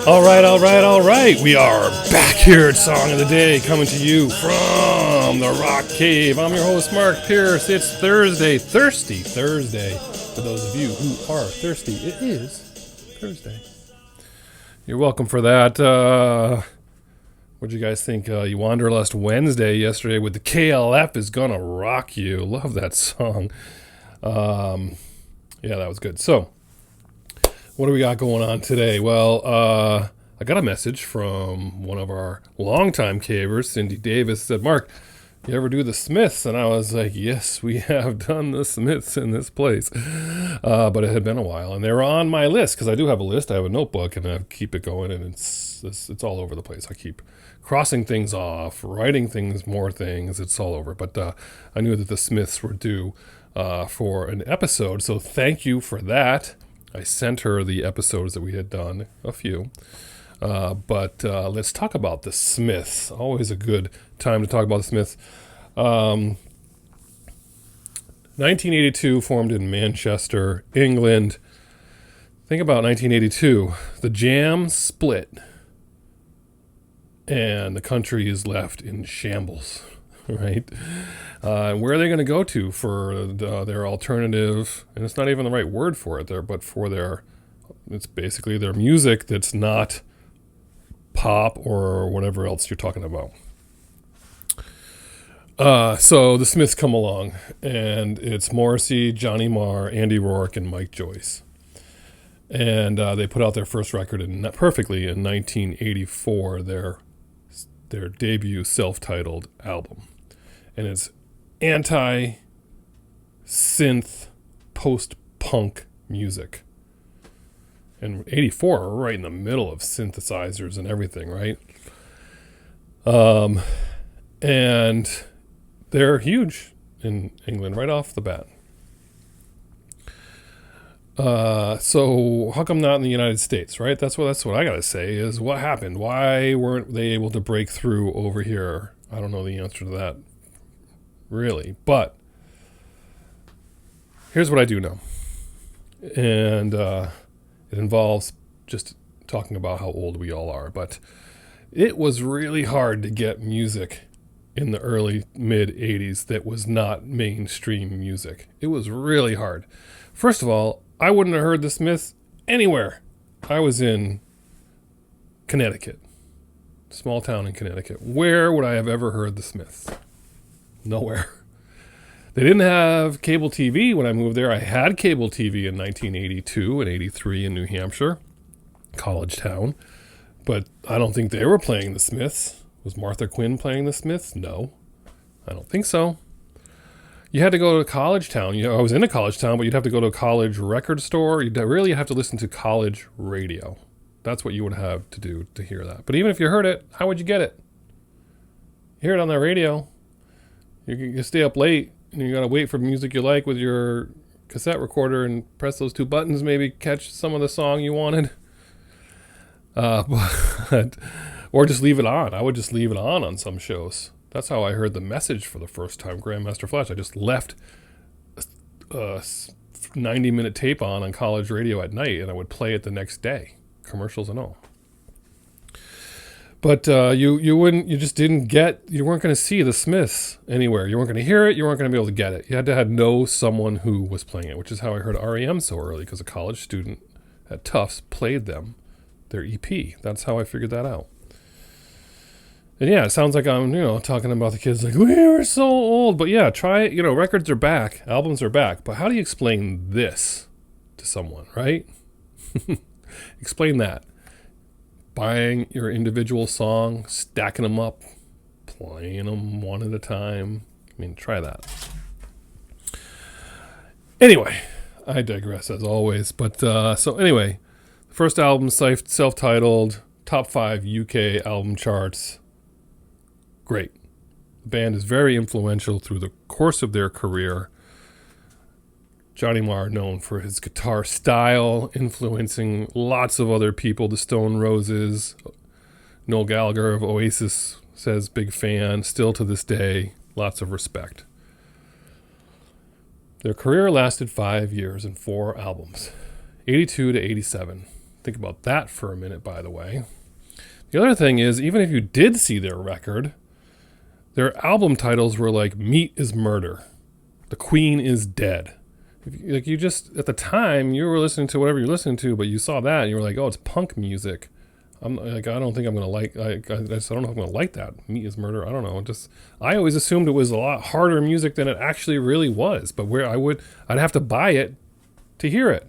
All right. We are back here at Song of the Day, coming to you from the Rock Cave. I'm your host, Mark Pierce. It's Thursday, Thirsty Thursday. For those of you who are thirsty, it is Thursday. You're welcome for that. What'd you guys think? You Wanderlust Wednesday yesterday with the KLF is Gonna Rock You. Love that song. Yeah, that was good. So, what do we got going on today? Well, I got a message from one of our longtime cavers, Cindy Davis, said, Mark, you ever do the Smiths? And I was like, yes, we have done the Smiths in this place. But it had been a while, and they were on my list, because I do have a list. I have a notebook, and I keep it going, and it's all over the place. I keep crossing things off, writing things, more things. It's all over. But I knew that the Smiths were due for an episode, so thank you for that. I sent her the episodes that we had done, a few. But let's talk about the Smiths. Always a good time to talk about the Smiths. 1982, formed in Manchester, England. Think about 1982. The Jam split, and the country is left in shambles, right? Where are they going to go to for their alternative? And it's not even the right word for it there, but for it's basically their music that's not pop or whatever else you're talking about. So the Smiths come along, and it's Morrissey, Johnny Marr, Andy Rourke, and Mike Joyce. And they put out their first record perfectly in 1984, their debut self-titled album. And it's anti-synth, post-punk music. And 84, we're right in the middle of synthesizers and everything, right? And they're huge in England right off the bat. So how come not in the United States, right? That's what I gotta say is what happened. Why weren't they able to break through over here? I don't know the answer to that, really. But here's what I do know. And it involves just talking about how old we all are. But it was really hard to get music in the early, mid-'80s that was not mainstream music. It was really hard. First of all, I wouldn't have heard the Smiths anywhere. I was in Connecticut, small town in Connecticut. Where would I have ever heard the Smiths? Nowhere. They didn't have cable TV when I moved there. I had cable TV in 1982 and 83 in New Hampshire, college town. But I don't think they were playing the Smiths. Was Martha Quinn playing the Smiths? No, I don't think so. You had to go to college town. I was in a college town, but you'd have to go to a college record store. You'd really have to listen to college radio. That's what you would have to do to hear that. But even if you heard it, how would you get it? You hear it on the radio. You stay up late, and you got to wait for music you like with your cassette recorder and press those two buttons, maybe catch some of the song you wanted. Or just leave it on. I would just leave it on some shows. That's how I heard The Message for the first time, Grandmaster Flash. I just left a 90-minute tape on college radio at night, and I would play it the next day, commercials and all. But you weren't going to see the Smiths anywhere. You weren't going to hear it. You weren't going to be able to get it. You had to know someone who was playing it, which is how I heard REM so early, because a college student at Tufts played them, their EP. That's how I figured that out. And yeah, it sounds like I'm, talking about the kids like, we were so old. But yeah, try it. Records are back. Albums are back. But how do you explain this to someone, right? Explain that. Buying your individual song, stacking them up, playing them one at a time. Try that. Anyway, I digress as always. But so anyway, the first album, self-titled, top 5 UK album charts. Great. The band is very influential through the course of their career. Johnny Marr, known for his guitar style, influencing lots of other people, the Stone Roses. Noel Gallagher of Oasis says big fan, still to this day, lots of respect. Their career lasted 5 years and 4 albums, 82 to 87. Think about that for a minute, by the way. The other thing is, even if you did see their record, their album titles were like Meat is Murder, The Queen is Dead. Like, you just, at the time, you were listening to whatever you're listening to, but you saw that and you were like, oh, it's punk music. I'm like, I don't think I'm going to like, I don't know if I'm going to like that. Meat is Murder. I don't know. I always assumed it was a lot harder music than it actually really was, but I'd have to buy it to hear it.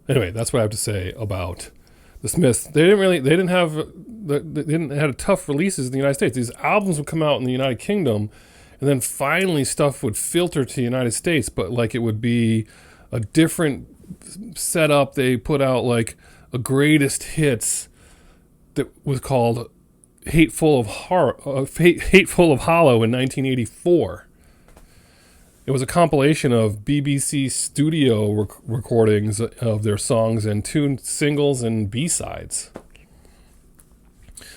Anyway, that's what I have to say about the Smiths. They didn't have tough releases in the United States. These albums would come out in the United Kingdom, and then finally stuff would filter to the United States, but like it would be a different setup. They put out like a greatest hits that was called Hateful of Hollow in 1984. It was a compilation of BBC studio recordings of their songs and 2 singles and B-sides.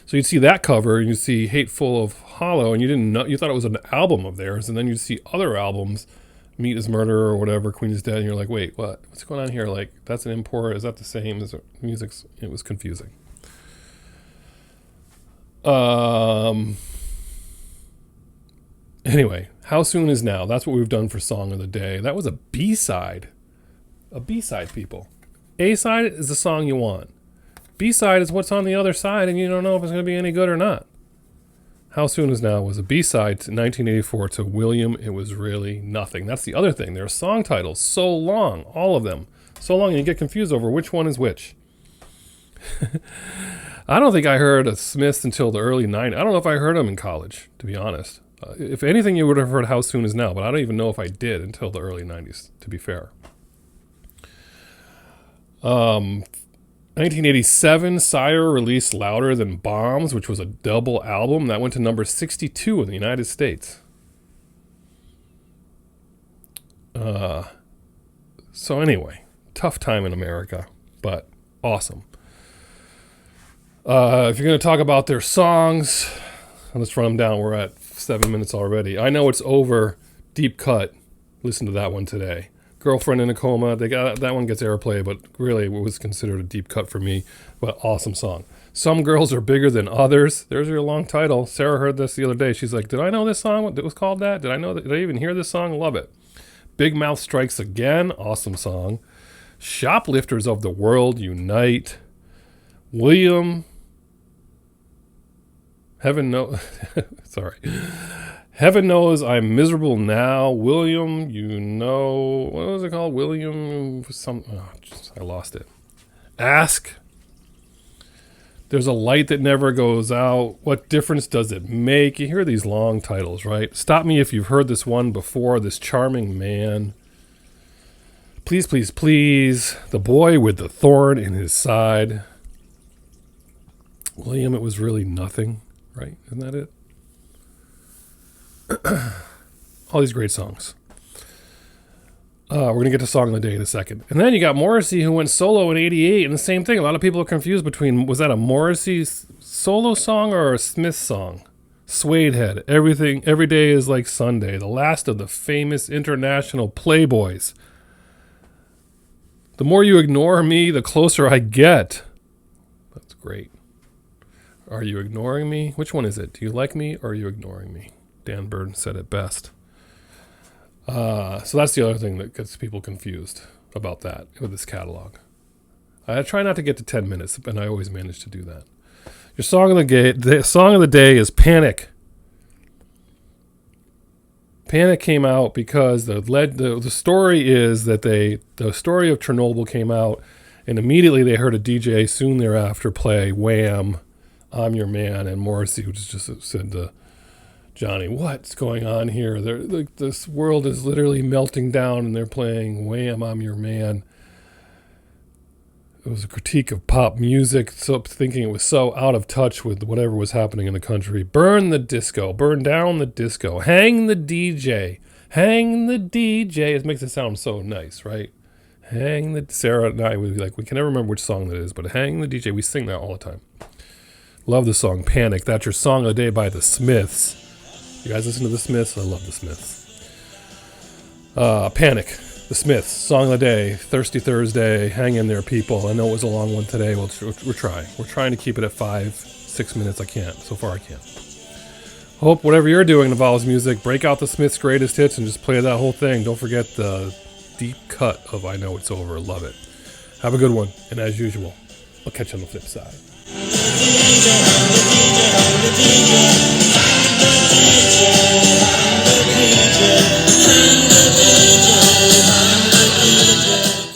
So you'd see that cover, and you'd see Hateful of Hollow, and you thought it was an album of theirs, and then you'd see other albums, Meat is Murder or whatever, Queen is Dead, and you're like, wait, what's going on here? Like, that's an import? Is that the same as music? It was confusing. Anyway, How Soon Is Now? That's what we've done for Song of the Day. That was a B-side. A B-side, people. A-side is the song you want. B-side is what's on the other side, and you don't know if it's going to be any good or not. How Soon Is Now was a B-side to 1984 to William, It Was Really Nothing. That's the other thing. There are song titles so long, all of them. So long, and you get confused over which one is which. I don't think I heard of Smiths until the early 90s. I don't know if I heard them in college, to be honest. If anything, you would have heard How Soon Is Now, but I don't even know if I did until the early 90s, to be fair. 1987, Sire released Louder Than Bombs, which was a double album. That went to number 62 in the United States. So anyway, tough time in America, but awesome. If you're going to talk about their songs, let's run them down. We're at 7 minutes already. I Know It's Over, Deep Cut. Listen to that one today. Girlfriend in a Coma. That one gets airplay, but really it was considered a deep cut for me. But awesome song. Some Girls Are Bigger Than Others. There's your long title. Sarah heard this the other day. She's like, did I know this song? It was called that? Did I even hear this song? Love it. Big Mouth Strikes Again. Awesome song. Shoplifters of the World Unite. William. Heaven knows I'm Miserable Now. William, what was it called? William, I lost it. Ask. There's a Light That Never Goes Out. What difference does it make? You hear these long titles, right? Stop Me If You've Heard This One Before. This Charming Man. Please, Please, Please. The Boy with the Thorn in His Side. William, It Was Really Nothing. Right? Isn't that it? All these great songs. We're going to get to Song of the Day in a second. And then you got Morrissey, who went solo in 88, and the same thing. A lot of people are confused between, was that a Morrissey solo song or a Smith song? Suede Head, Every Day Is Like Sunday, the last of the famous international playboys. The more you ignore me, the closer I get. That's great. Are you ignoring me? Which one is it? Do you like me or are you ignoring me? Dan Bird said it best. So that's the other thing that gets people confused about that with this catalog. I try not to get to 10 minutes, and I always manage to do that. Your song of the day is Panic. Panic came out because the story is that the story of Chernobyl came out, and immediately they heard a DJ soon thereafter play Wham! I'm Your Man, and Morrissey just said to Johnny, what's going on here? This world is literally melting down, and they're playing Wham! I'm Your Man. It was a critique of pop music, so thinking it was so out of touch with whatever was happening in the country. Burn the disco, burn down the disco, hang the DJ, hang the DJ. It makes it sound so nice, right? Sarah and I would be like, we can never remember which song that is, but hang the DJ, we sing that all the time. Love the song Panic. That's your Song of the Day by the Smiths. You guys listen to the Smiths? I love the Smiths. Panic. The Smiths, Song of the Day, Thirsty Thursday. Hang in there, people. I know it was a long one today. We're trying. We're trying to keep it at 5-6 minutes. I can't. So far, I can't. Hope whatever you're doing involves music. Break out the Smiths' greatest hits and just play that whole thing. Don't forget the deep cut of I Know It's Over. Love it. Have a good one. And as usual, I'll catch you on the flip side.